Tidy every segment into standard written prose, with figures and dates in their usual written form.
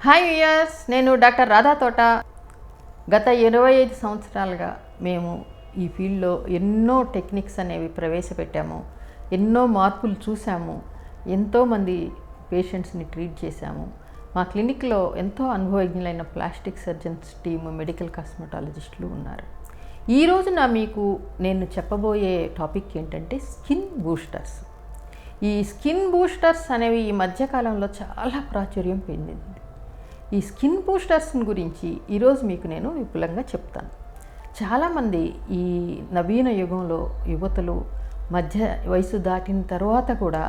Hi viewers, నేను doctor Radha తోట. గత 25 సంవత్సరాలుగా మేము ఈ ఫీల్డ్లో ఎన్నో టెక్నిక్స్ అనేవి ప్రవేశపెట్టాము, ఎన్నో మార్పులు చూసాము, ఎంతోమంది పేషెంట్స్ని ట్రీట్ చేశాము. మా క్లినిక్లో ఎంతో అనుభవజ్ఞులైన ప్లాస్టిక్ సర్జన్స్ టీము, మెడికల్ కాస్మెటాలజిస్టులు ఉన్నారు. ఈ రోజున మీకు నేను చెప్పబోయే టాపిక్ ఏంటంటే స్కిన్ బూస్టర్స్. ఈ స్కిన్ బూస్టర్స్ అనేవి ఈ మధ్యకాలంలో చాలా ప్రాచుర్యం పొందింది. ఈ స్కిన్ బూస్టర్స్ గురించి ఈరోజు మీకు నేను విపులంగా చెప్తాను. చాలామంది ఈ నవీన యుగంలో యువతలు మధ్య వయసు దాటిన తర్వాత కూడా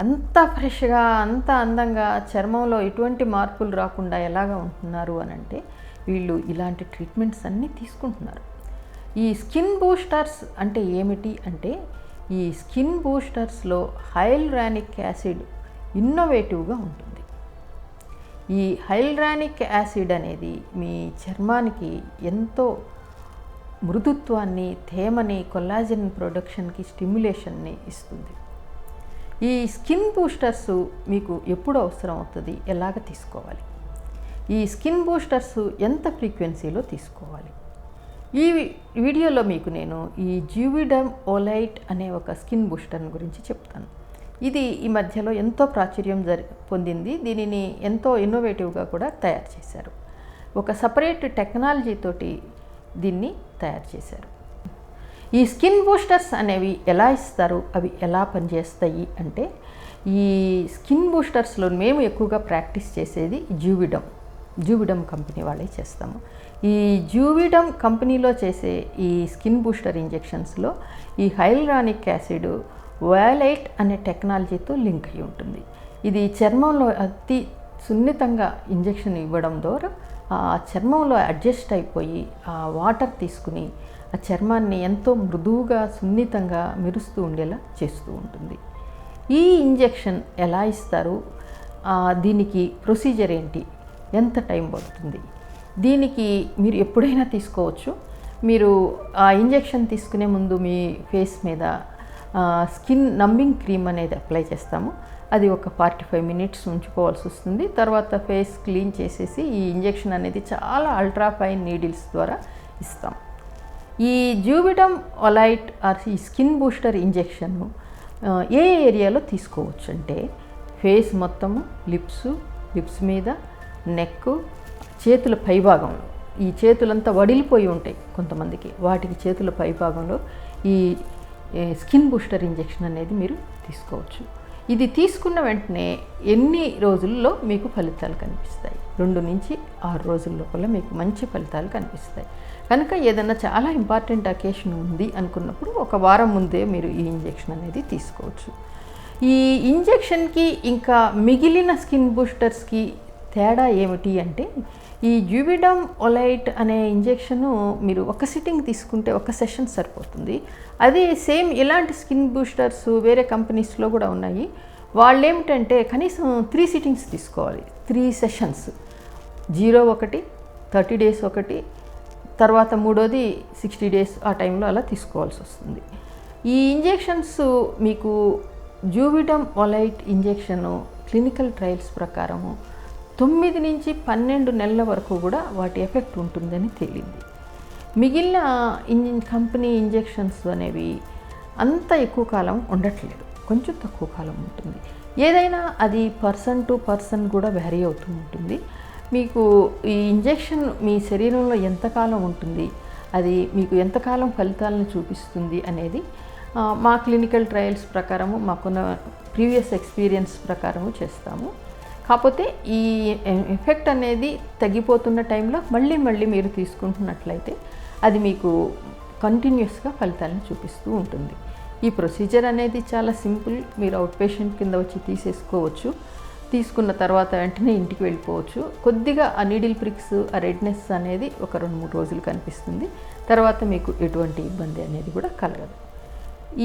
అంత ఫ్రెష్గా, అంత అందంగా, చర్మంలో ఎటువంటి మార్పులు రాకుండా ఎలాగా ఉంటున్నారు అని అంటే వీళ్ళు ఇలాంటి ట్రీట్మెంట్స్ అన్నీ తీసుకుంటున్నారు. ఈ స్కిన్ బూస్టర్స్ అంటే ఏమిటి అంటే, ఈ స్కిన్ బూస్టర్స్లో హైల్యూరానిక్ యాసిడ్ ఇన్నోవేటివ్గా ఉంటుంది. ఈ హైల్యూరానిక్ యాసిడ్ అనేది మీ చర్మానికి ఎంతో మృదుత్వాన్ని, తేమని, కొల్లాజెన్ ప్రొడక్షన్కి స్టిమ్యులేషన్ని ఇస్తుంది. ఈ స్కిన్ బూస్టర్స్ మీకు ఎప్పుడు అవసరం అవుతుంది, ఎలాగ తీసుకోవాలి, ఈ స్కిన్ బూస్టర్స్ ఎంత ఫ్రీక్వెన్సీలో తీసుకోవాలి, ఈ వీడియోలో మీకు నేను ఈ జూవిడమ్ ఓలైట్ అనే ఒక స్కిన్ బూస్టర్ గురించి చెప్తాను. ఇది ఈ మధ్యలో ఎంతో ప్రాచుర్యం పొందింది. దీనిని ఎంతో ఇన్నోవేటివ్గా కూడా తయారు చేశారు. ఒక సపరేట్ టెక్నాలజీ తోటి దీన్ని తయారు చేశారు. ఈ స్కిన్ బూస్టర్స్ అనేవి ఎలా ఇస్తారు, అవి ఎలా పనిచేస్తాయి అంటే, ఈ స్కిన్ బూస్టర్స్లో మేము ఎక్కువగా ప్రాక్టీస్ చేసేది జూవిడమ్ కంపెనీ వాళ్ళే చేస్తాము. ఈ జూవిడమ్ కంపెనీలో చేసే ఈ స్కిన్ బూస్టర్ ఇంజెక్షన్స్లో ఈ హైల్యూరానిక్ యాసిడ్ వయలైట్ అనే టెక్నాలజీతో లింక్ అయి ఉంటుంది. ఇది చర్మంలో అతి సున్నితంగా ఇంజెక్షన్ ఇవ్వడం ద్వారా ఆ చర్మంలో అడ్జస్ట్ అయిపోయి ఆ వాటర్ తీసుకుని ఆ చర్మాన్ని ఎంతో మృదువుగా, సున్నితంగా, మెరుస్తూ ఉండేలా చేస్తూ ఉంటుంది. ఈ ఇంజెక్షన్ ఎలా ఇస్తారు, దీనికి ప్రొసీజర్ ఏంటి, ఎంత టైం పడుతుంది, దీనికి మీరు ఎప్పుడైనా తీసుకోవచ్చు. మీరు ఆ ఇంజెక్షన్ తీసుకునే ముందు మీ ఫేస్ మీద స్కిన్ నంబింగ్ క్రీమ్ అనేది అప్లై చేస్తాము. అది ఒక 45 మినిట్స్ ఉంచుకోవాల్సి వస్తుంది. తర్వాత ఫేస్ క్లీన్ చేసేసి ఈ ఇంజెక్షన్ అనేది చాలా అల్ట్రా ఫైన్ నీడిల్స్ ద్వారా ఇస్తాం. ఈ జూవిడమ్ ఓలైట్ ఈ స్కిన్ బూస్టర్ ఇంజెక్షన్ను ఏ ఏరియాలో తీసుకోవచ్చు అంటే, ఫేస్ మొత్తము, లిప్స్ మీద, నెక్, చేతుల పైభాగంలో. ఈ చేతులంతా వడిలిపోయి ఉంటాయి కొంతమందికి, వాటికి చేతుల పైభాగంలో ఈ స్కిన్ బూస్టర్ ఇంజెక్షన్ అనేది మీరు తీసుకోవచ్చు. ఇది తీసుకున్న వెంటనే ఎన్ని రోజుల్లో మీకు ఫలితాలు కనిపిస్తాయి? 2 నుంచి 6 రోజుల లోపల మీకు మంచి ఫలితాలు కనిపిస్తాయి. కనుక ఏదైనా చాలా ఇంపార్టెంట్ అకేషన్ ఉంది అనుకున్నప్పుడు 1 వారం ముందే మీరు ఈ ఇంజెక్షన్ అనేది తీసుకోవచ్చు. ఈ ఇంజెక్షన్కి ఇంకా మిగిలిన స్కిన్ బూస్టర్స్కి తేడా ఏమిటి అంటే, ఈ జూవిడమ్ ఓలైట్ అనే ఇంజెక్షను మీరు ఒక సిట్టింగ్ తీసుకుంటే ఒక సెషన్ సరిపోతుంది. అదే సేమ్ ఇలాంటి స్కిన్ బూస్టర్స్ వేరే కంపెనీస్లో కూడా ఉన్నాయి. వాళ్ళు ఏమిటంటే కనీసం 3 సిట్టింగ్స్ తీసుకోవాలి, 3 సెషన్స్. 0 ఒకటి, 30 డేస్ ఒకటి, తర్వాత 3వది 60 డేస్, ఆ టైంలో అలా తీసుకోవాల్సి వస్తుంది. ఈ ఇంజెక్షన్స్ మీకు జూవిడమ్ ఓలైట్ ఇంజెక్షను క్లినికల్ ట్రయల్స్ ప్రకారము 9 నుంచి 12 నెలల వరకు కూడా వాటి ఎఫెక్ట్ ఉంటుందని తేలింది. మిగిలిన కంపెనీ ఇంజెక్షన్స్ అనేవి అంత ఎక్కువ కాలం ఉండట్లేదు, కొంచెం తక్కువ కాలం ఉంటుంది. ఏదైనా అది పర్సన్ టు పర్సన్ కూడా వ్యారీ అవుతూ ఉంటుంది. మీకు ఈ ఇంజెక్షన్ మీ శరీరంలో ఎంతకాలం ఉంటుంది, అది మీకు ఎంతకాలం ఫలితాలను చూపిస్తుంది అనేది మా క్లినికల్ ట్రయల్స్ ప్రకారము, మాకున్న ప్రీవియస్ ఎక్స్పీరియన్స్ ప్రకారము చేస్తాము. కాకపోతే ఈ ఎఫెక్ట్ అనేది తగ్గిపోతున్న టైంలో మళ్ళీ మీరు తీసుకుంటున్నట్లయితే అది మీకు కంటిన్యూస్గా ఫలితాలను చూపిస్తూ ఉంటుంది. ఈ ప్రొసీజర్ అనేది చాలా సింపుల్. మీరు అవుట్ పేషెంట్ కింద వచ్చి తీసేసుకోవచ్చు. తీసుకున్న తర్వాత వెంటనే ఇంటికి వెళ్ళిపోవచ్చు. కొద్దిగా ఆ నీడిల్ ప్రిక్స్, ఆ రెడ్నెస్ అనేది ఒక 2-3 రోజులు కనిపిస్తుంది. తర్వాత మీకు ఎటువంటి ఇబ్బంది అనేది కూడా కలగదు.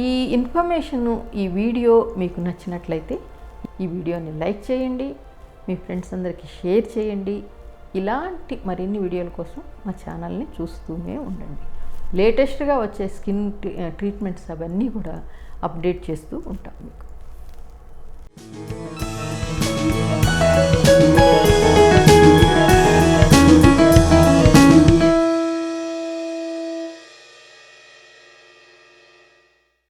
ఈ ఇన్ఫర్మేషను, ఈ వీడియో మీకు నచ్చినట్లయితే ఈ వీడియోని లైక్ చేయండి, మీ ఫ్రెండ్స్ అందరికీ షేర్ చేయండి. ఇలాంటి మరిన్ని వీడియోల కోసం మా ఛానల్ని చూస్తూనే ఉండండి. లేటెస్ట్గా వచ్చే స్కిన్ ట్రీట్మెంట్స్ అవన్నీ కూడా అప్డేట్ చేస్తూ ఉంటాం మీకు.